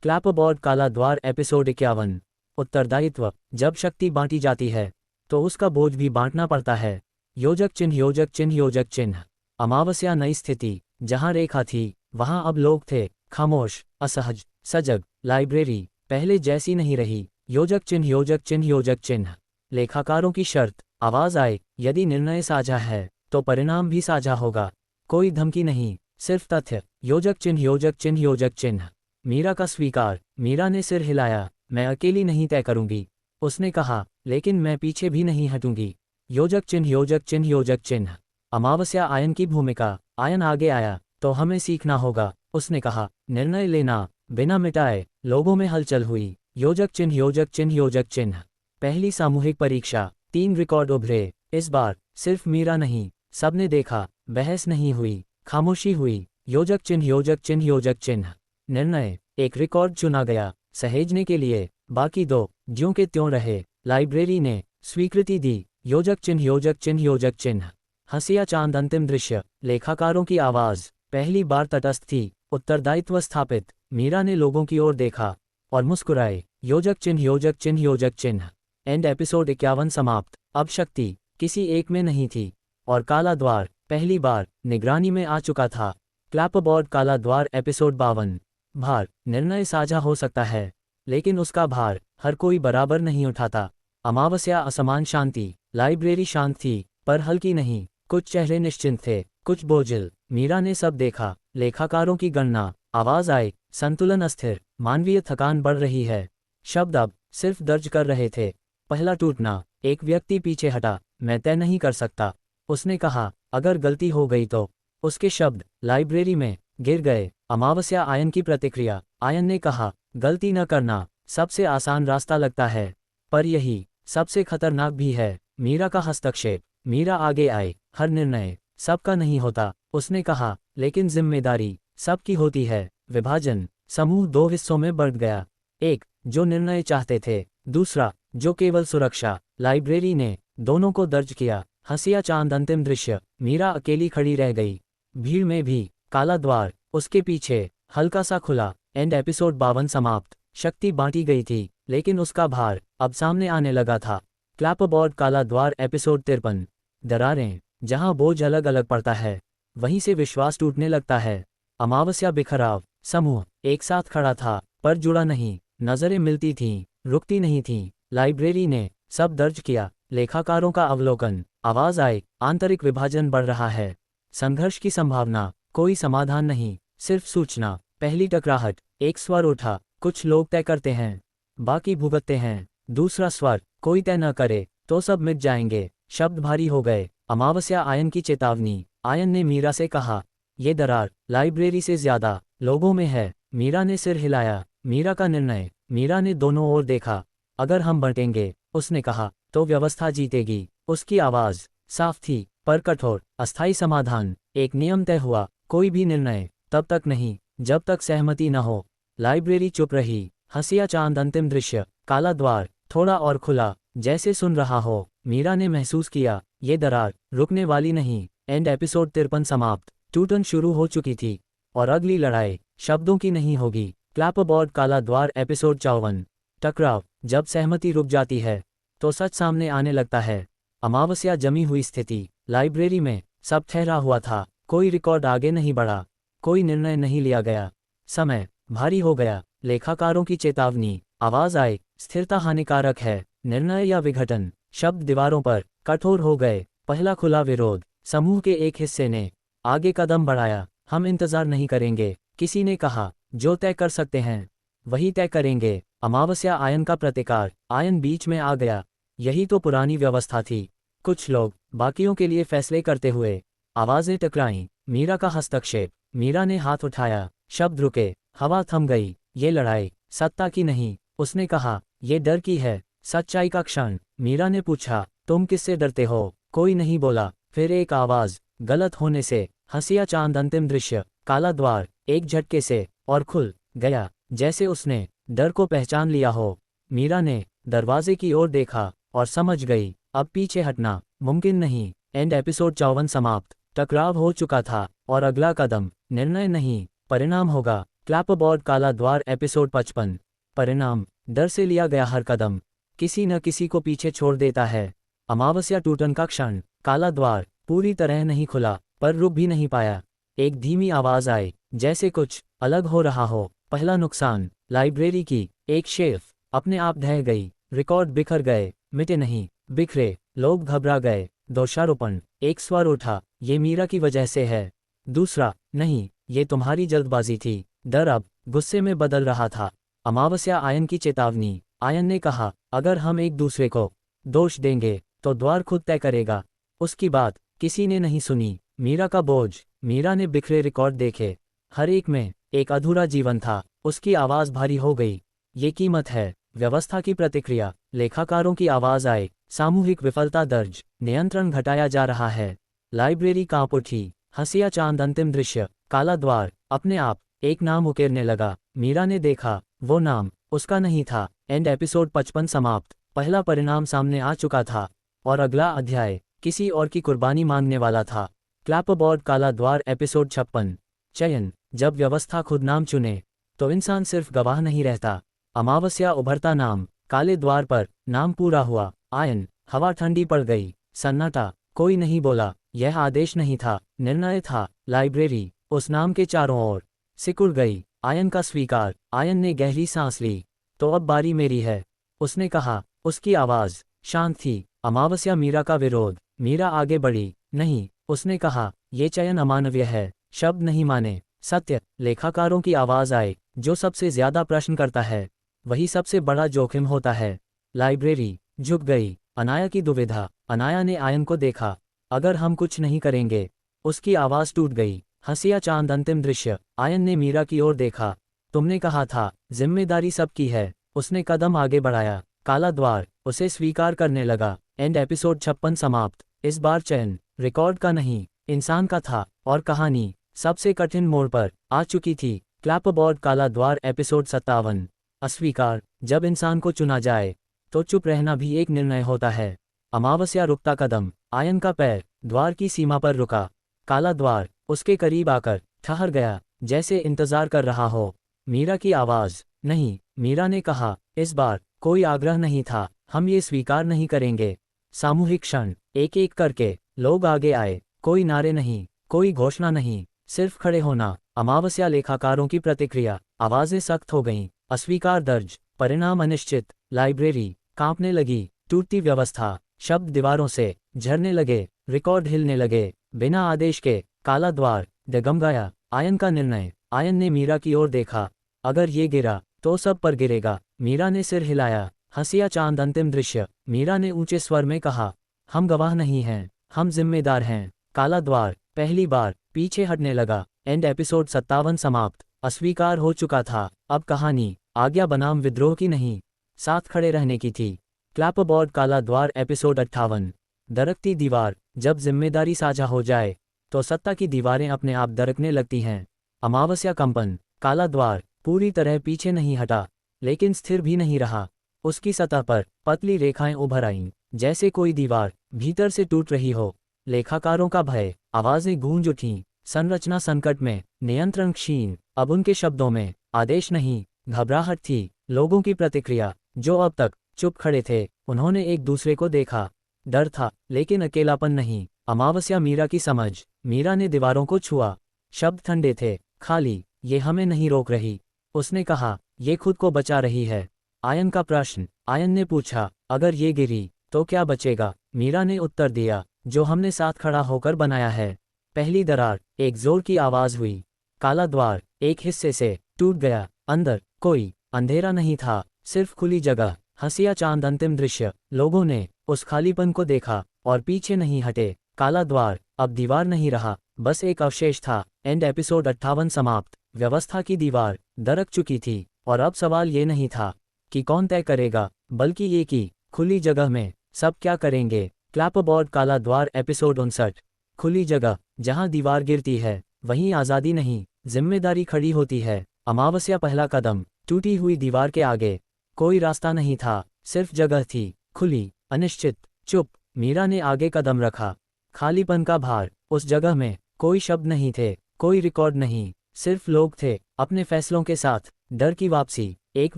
Clapboard काला द्वार episode 51। उत्तरदायित्व। जब शक्ति बांटी जाती है तो उसका बोझ भी बांटना पड़ता है। योजक चिन्ह योजक चिन्ह योजक चिन्ह। अमावस्या नई स्थिति। जहां रेखा थी वहां अब लोग थे, खामोश, असहज, सजग। लाइब्रेरी पहले जैसी नहीं रही। योजक चिन्ह योजक चिन्ह योजक चिन्ह। लेखाकारों की शर्त। आवाज आए, यदि निर्णय साझा है तो परिणाम भी साझा होगा। कोई धमकी नहीं, सिर्फ तथ्य। योजक चिन्ह योजक चिन्ह योजक चिन्ह। मीरा का स्वीकार। मीरा ने सिर हिलाया। मैं अकेली नहीं तय करूंगी, उसने कहा, लेकिन मैं पीछे भी नहीं हटूंगी। योजक चिन्ह योजक चिन्ह योजक चिन्ह। अमावस्या आयन की भूमिका। आयन आगे आया, तो हमें सीखना होगा, उसने कहा। निर्णय लेना बिना मिटाए। लोगों में हलचल हुई। योजक चिन्ह योजक चिन्ह योजक चिन्ह। पहली सामूहिक परीक्षा। 3 रिकॉर्ड उभरे। इस बार सिर्फ मीरा नहीं, सबने देखा। बहस नहीं हुई, खामोशी हुई। योजक चिन्ह योजक चिन्ह योजक चिन्ह। निर्णय। एक रिकॉर्ड चुना गया, सहेजने के लिए। बाकी 2 ज्यों के त्यों रहे। लाइब्रेरी ने स्वीकृति दी। योजक चिन्ह योजक चिन्ह योजक चिन्ह। हंसिया चांद अंतिम दृश्य। लेखाकारों की आवाज। पहली बार तटस्थ थी, उत्तरदायित्व स्थापित। मीरा ने लोगों की ओर देखा और मुस्कुराए। योजक चिन्ह योजक चिन्ह योजक चिन्ह। एंड एपिसोड 51 समाप्त। अब शक्ति किसी एक में नहीं थी और काला द्वार पहली बार निगरानी में आ चुका था। क्लैपबोर्ड काला द्वार एपिसोड 52। भार। निर्णय साझा हो सकता है, लेकिन उसका भार हर कोई बराबर नहीं उठाता। अमावस्या असमान शांति। लाइब्रेरी शांत थी, पर हल्की नहीं। कुछ चेहरे निश्चिंत थे, कुछ बोझिल। मीरा ने सब देखा। लेखाकारों की गणना। आवाज आई, संतुलन अस्थिर। मानवीय थकान बढ़ रही है। शब्द अब सिर्फ दर्ज कर रहे थे। पहला टूटना। एक व्यक्ति पीछे हटा। मैं तय नहीं कर सकता, उसने कहा। अगर गलती हो गई तो। उसके शब्द लाइब्रेरी में गिर गए। अमावस्या आयन की प्रतिक्रिया। आयन ने कहा, गलती न करना सबसे आसान रास्ता लगता है, पर यही सबसे खतरनाक भी है। मीरा का हस्तक्षेप। मीरा आगे आए। हर निर्णय सबका नहीं होता, उसने कहा, लेकिन जिम्मेदारी सबकी होती है। विभाजन। समूह 2 हिस्सों में बढ़ गया। एक जो निर्णय चाहते थे, दूसरा जो केवल सुरक्षा। लाइब्रेरी ने दोनों को दर्ज किया। हंसिया चांद अंतिम दृश्य। मीरा अकेली खड़ी रह गई। भीड़ में भी काला द्वार उसके पीछे हल्का सा खुला। एंड एपिसोड 52 समाप्त। शक्ति बांटी गई थी, लेकिन उसका भार अब सामने आने लगा था। क्लैपबोर्ड काला द्वार एपिसोड 53। दरारें। जहां बोझ अलग अलग पड़ता है, वहीं से विश्वास टूटने लगता है। अमावस्या बिखराव। समूह एक साथ खड़ा था, पर जुड़ा नहीं। नजरें मिलती थीं, रुकती नहीं थीं। लाइब्रेरी ने सब दर्ज किया। लेखाकारों का अवलोकन। आवाज आई, आंतरिक विभाजन बढ़ रहा है। संघर्ष की संभावना। कोई समाधान नहीं, सिर्फ सूचना। पहली टकराहट। एक स्वर उठा, कुछ लोग तय करते हैं, बाकी भुगतते हैं। दूसरा स्वर, कोई तय न करे तो सब मिट जाएंगे। शब्द भारी हो गए। अमावस्या आयन की चेतावनी। आयन ने मीरा से कहा, ये दरार लाइब्रेरी से ज्यादा लोगों में है। मीरा ने सिर हिलाया। मीरा का निर्णय। मीरा ने दोनों ओर देखा। अगर हम बंटेंगे, उसने कहा, तो व्यवस्था जीतेगी। उसकी आवाज साफ थी, पर कठोर। अस्थायी समाधान। एक नियम तय हुआ, कोई भी निर्णय तब तक नहीं जब तक सहमति न हो। लाइब्रेरी चुप रही। हंसिया चांद अंतिम दृश्य। काला द्वार थोड़ा और खुला, जैसे सुन रहा हो। मीरा ने महसूस किया, ये दरार रुकने वाली नहीं। एंड एपिसोड 53 समाप्त। टूटन शुरू हो चुकी थी, और अगली लड़ाई शब्दों की नहीं होगी। क्लैपबोर्ड काला द्वार एपिसोड 54। टकराव। जब सहमति रुक जाती है तो सच सामने आने लगता है। अमावस्या जमी हुई स्थिति। लाइब्रेरी में सब ठहरा हुआ था। कोई रिकॉर्ड आगे नहीं बढ़ा, कोई निर्णय नहीं लिया गया। समय भारी हो गया। लेखाकारों की चेतावनी। आवाज आई, स्थिरता हानिकारक है। निर्णय या विघटन। शब्द दीवारों पर कठोर हो गए। पहला खुला विरोध। समूह के एक हिस्से ने आगे कदम बढ़ाया। हम इंतजार नहीं करेंगे, किसी ने कहा। जो तय कर सकते हैं वही तय करेंगे। अमावस्या आयन का प्रतिकार। आयन बीच में आ गया। यही तो पुरानी व्यवस्था थी। कुछ लोग बाकियों के लिए फैसले करते हुए। आवाजें टकराईं। मीरा का हस्तक्षेप। मीरा ने हाथ उठाया। शब्द रुके, हवा थम गई। ये लड़ाई सत्ता की नहीं, उसने कहा, ये डर की है। सच्चाई का क्षण। मीरा ने पूछा, तुम किससे डरते हो? कोई नहीं बोला। फिर एक आवाज, गलत होने से। हंसिया चांद अंतिम दृश्य। काला द्वार एक झटके से और खुल गया, जैसे उसने डर को पहचान लिया हो। मीरा ने दरवाजे की ओर देखा और समझ गई, अब पीछे हटना मुमकिन नहीं। एंड एपिसोड 54 समाप्त। टकराव हो चुका था, और अगला कदम निर्णय नहीं, परिणाम होगा। क्लैपबोर्ड काला द्वार एपिसोड 55। परिणाम, डर से लिया गया हर कदम किसी न किसी को पीछे छोड़ देता है। अमावस्या टूटन का क्षण, काला द्वार पूरी तरह नहीं खुला पर रुक भी नहीं पाया। एक धीमी आवाज आई, जैसे कुछ अलग हो रहा हो। पहला नुकसान, लाइब्रेरी की एक शेल्फ अपने आप ढह गई। रिकॉर्ड बिखर गए, मिटे नहीं, बिखरे। लोग घबरा गए। दोषारोपण, एक स्वर उठा, ये मीरा की वजह से है। दूसरा, नहीं, ये तुम्हारी जल्दबाजी थी। डर अब गुस्से में बदल रहा था। अमावस्या आयन की चेतावनी। आयन ने कहा, अगर हम एक दूसरे को दोष देंगे तो द्वार खुद तय करेगा। उसकी बात किसी ने नहीं सुनी। मीरा का बोझ, मीरा ने बिखरे रिकॉर्ड देखे, हर एक में एक अधूरा जीवन था। उसकी आवाज भारी हो गई। ये कीमत है। व्यवस्था की प्रतिक्रिया, लेखाकारों की आवाज आए, सामूहिक विफलता दर्ज, नियंत्रण घटाया जा रहा है। लाइब्रेरी कांप उठी। हंसिया चांद अंतिम दृश्य, काला द्वार अपने आप एक नाम उकेरने लगा। मीरा ने देखा, वो नाम उसका नहीं था। एंड एपिसोड 55 समाप्त। पहला परिणाम सामने आ चुका था और अगला अध्याय किसी और की कुर्बानी मांगने वाला था। क्लैपबोर्ड काला द्वार एपिसोड 56। चयन, जब व्यवस्था खुद नाम चुने तो इंसान सिर्फ गवाह नहीं रहता। अमावस्या उभरता नाम, काले द्वार पर नाम पूरा हुआ। आयन, हवा ठंडी पड़ गई। सन्नाटा, कोई नहीं बोला। यह आदेश नहीं था, निर्णय था। लाइब्रेरी उस नाम के चारों ओर सिकुड़ गई। आयन का स्वीकार। आयन ने गहरी सांस ली। तो अब बारी मेरी है, उसने कहा। उसकी आवाज शांत थी। अमावस्या मीरा का विरोध। मीरा आगे बढ़ी। नहीं, उसने कहा, ये चयन अमानवीय है। शब्द नहीं माने। सत्य, लेखाकारों की आवाज आए, जो सबसे ज्यादा प्रश्न करता है वही सबसे बड़ा जोखिम होता है। लाइब्रेरी झुक गई। अनाया की दुविधा। अनाया ने आयन को देखा। अगर हम कुछ नहीं करेंगे। उसकी आवाज टूट गई। हंसिया चांद अंतिम दृश्य। आयन ने मीरा की ओर देखा। तुमने कहा था, जिम्मेदारी सबकी है। उसने कदम आगे बढ़ाया। काला द्वार उसे स्वीकार करने लगा। एंड एपिसोड 56 समाप्त। इस बार चयन रिकॉर्ड का नहीं, इंसान का था। और कहानी सबसे कठिन मोड़ पर आ चुकी थी। क्लैपबोर्ड काला द्वार एपिसोड 57। अस्वीकार, जब इंसान को चुना जाए तो चुप रहना भी एक निर्णय होता है। अमावस्या रुकता कदम। आयन का पैर द्वार की सीमा पर रुका। काला द्वार उसके करीब आकर ठहर गया, जैसे इंतजार कर रहा हो। मीरा की आवाज। नहीं, मीरा ने कहा, इस बार कोई आग्रह नहीं था, हम ये स्वीकार नहीं करेंगे। सामूहिक क्षण, एक एक करके लोग आगे आए। कोई नारे नहीं, कोई घोषणा नहीं, सिर्फ खड़े होना। अमावस्या लेखाकारों की प्रतिक्रिया। आवाजें सख्त हो गईं। अस्वीकार दर्ज, परिणाम अनिश्चित। लाइब्रेरी कांपने लगी। टूटती व्यवस्था, शब्द दीवारों से झरने लगे। रिकॉर्ड हिलने लगे बिना आदेश के। काला द्वार डगमगाया। आयन का निर्णय। आयन ने मीरा की ओर देखा। अगर ये गिरा तो सब पर गिरेगा। मीरा ने सिर हिलाया। हंसिया चांद अंतिम दृश्य। मीरा ने ऊंचे स्वर में कहा, हम गवाह नहीं हैं, हम जिम्मेदार हैं। काला द्वार पहली बार पीछे हटने लगा। एंड एपिसोड 57 समाप्त। अस्वीकार हो चुका था। अब कहानी आज्ञा बनाम विद्रोह की नहीं, साथ खड़े रहने की थी। क्लैपबोर्ड काला द्वार एपिसोड 58। दरकती दीवार, जब जिम्मेदारी साझा हो जाए तो सत्ता की दीवारें अपने आप दरकने लगती हैं। अमावस्या कंपन। काला द्वार पूरी तरह पीछे नहीं हटा, लेकिन स्थिर भी नहीं रहा। उसकी सतह पर पतली रेखाएं उभर आईं, जैसे कोई दीवार भीतर से टूट रही हो। लेखाकारों का भय। आवाजें गूंज उठीं। संरचना संकट में, नियंत्रण क्षीण। अब उनके शब्दों में आदेश नहीं, घबराहट थी। लोगों की प्रतिक्रिया, जो अब तक चुप खड़े थे, उन्होंने एक दूसरे को देखा। डर था, लेकिन अकेलापन नहीं। अमावस्या मीरा की समझ। मीरा ने दीवारों को छुआ। शब्द ठंडे थे, खाली। ये हमें नहीं रोक रही, उसने कहा, ये खुद को बचा रही है। आयन का प्रश्न। आयन ने पूछा, अगर ये गिरी तो क्या बचेगा? मीरा ने उत्तर दिया, जो हमने साथ खड़ा होकर बनाया है। पहली दरार, एक जोर की आवाज हुई। काला द्वार एक हिस्से से टूट गया। अंदर कोई अंधेरा नहीं था, सिर्फ खुली जगह। हंसिया चांद अंतिम दृश्य। लोगों ने उस खालीपन को देखा और पीछे नहीं हटे। काला द्वार अब दीवार नहीं रहा, बस एक अवशेष था। एंड एपिसोड 58 समाप्त। व्यवस्था की दीवार दरक चुकी थी और अब सवाल ये नहीं था कि कौन तय करेगा, बल्कि ये कि खुली जगह में सब क्या करेंगे। क्लैपबोर्ड काला द्वार एपिसोड 59। खुली जगह, जहां दीवार गिरती है वहीं आज़ादी नहीं, जिम्मेदारी खड़ी होती है। अमावस्या पहला कदम। टूटी हुई दीवार के आगे कोई रास्ता नहीं था, सिर्फ जगह थी, खुली, अनिश्चित, चुप। मीरा ने आगे कदम रखा। खालीपन का भार। उस जगह में कोई शब्द नहीं थे, कोई रिकॉर्ड नहीं, सिर्फ लोग थे। अपने फैसलों के साथ डर की वापसी। एक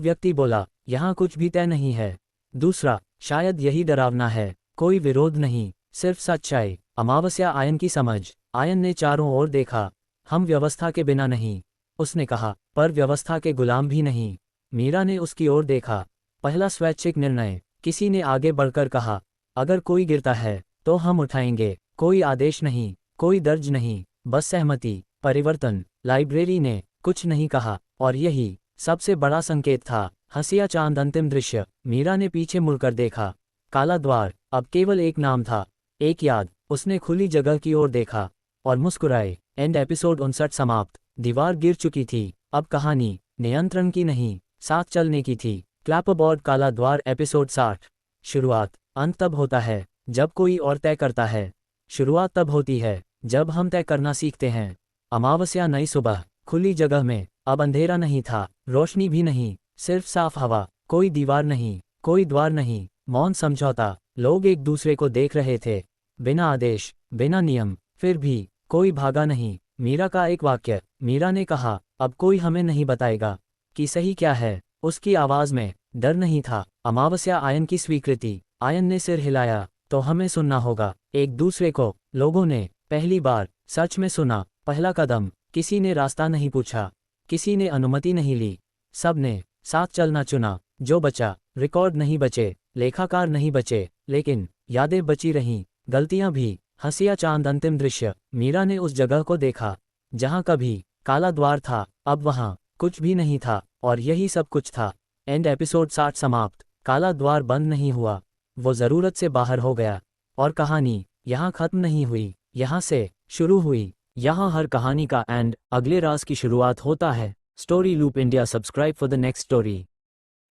व्यक्ति बोला, यहाँ कुछ भी तय नहीं है। दूसरा, शायद यही डरावना है। कोई विरोध नहीं, सिर्फ सच्चाई। अमावस्या आयन की समझ। आयन ने चारों ओर देखा। हम व्यवस्था के बिना नहीं, उसने कहा, पर व्यवस्था के गुलाम भी नहीं। मीरा ने उसकी ओर देखा। पहला स्वैच्छिक निर्णय। किसी ने आगे बढ़कर कहा, अगर कोई गिरता है तो हम उठाएंगे। कोई आदेश नहीं, कोई दर्ज नहीं, बस सहमति। परिवर्तन। लाइब्रेरी ने कुछ नहीं कहा, और यही सबसे बड़ा संकेत था। हंसिया चांद। अंतिम दृश्य। मीरा ने पीछे मुड़कर देखा। काला द्वार। अब केवल एक नाम था, एक याद। उसने खुली जगह की ओर देखा और मुस्कुराए। एंड एपिसोड 59 समाप्त। दीवार गिर चुकी थी। अब कहानी नियंत्रण की नहीं, साथ चलने की थी। क्लैपबोर्ड। काला द्वार एपिसोड 60। शुरुआत। अंत तब होता है जब कोई और तय करता है। शुरुआत तब होती है जब हम तय करना सीखते हैं। अमावस्या। नई सुबह। खुली जगह में अब अंधेरा नहीं था, रोशनी भी नहीं, सिर्फ साफ हवा। कोई दीवार नहीं, कोई द्वार नहीं, मौन समझौता। लोग एक दूसरे को देख रहे थे, बिना आदेश, बिना नियम। फिर भी कोई भागा नहीं। मीरा का एक वाक्य। मीरा ने कहा, अब कोई हमें नहीं बताएगा कि सही क्या है। उसकी आवाज में डर नहीं था। अमावस्या आयन की स्वीकृति। आयन ने सिर हिलाया, तो हमें सुनना होगा एक दूसरे को। लोगों ने पहली बार सच में सुना। पहला कदम। किसी ने रास्ता नहीं पूछा, किसी ने अनुमति नहीं ली, सब ने साथ चलना चुना। जो बचा, रिकॉर्ड नहीं बचे, लेखाकार नहीं बचे, लेकिन यादें बची रहीं, गलतियां भी। हंसिया चांद। अंतिम दृश्य। मीरा ने उस जगह को देखा जहां कभी काला द्वार था। अब वहां कुछ भी नहीं था, और यही सब कुछ था। एंड एपिसोड 60 समाप्त। काला द्वार बंद नहीं हुआ, वो जरूरत से बाहर हो गया। और कहानी यहाँ खत्म नहीं हुई, यहाँ से शुरू हुई। यहाँ हर कहानी का एंड, अगले राज की शुरुआत होता है। Story loop India. Subscribe for the next story.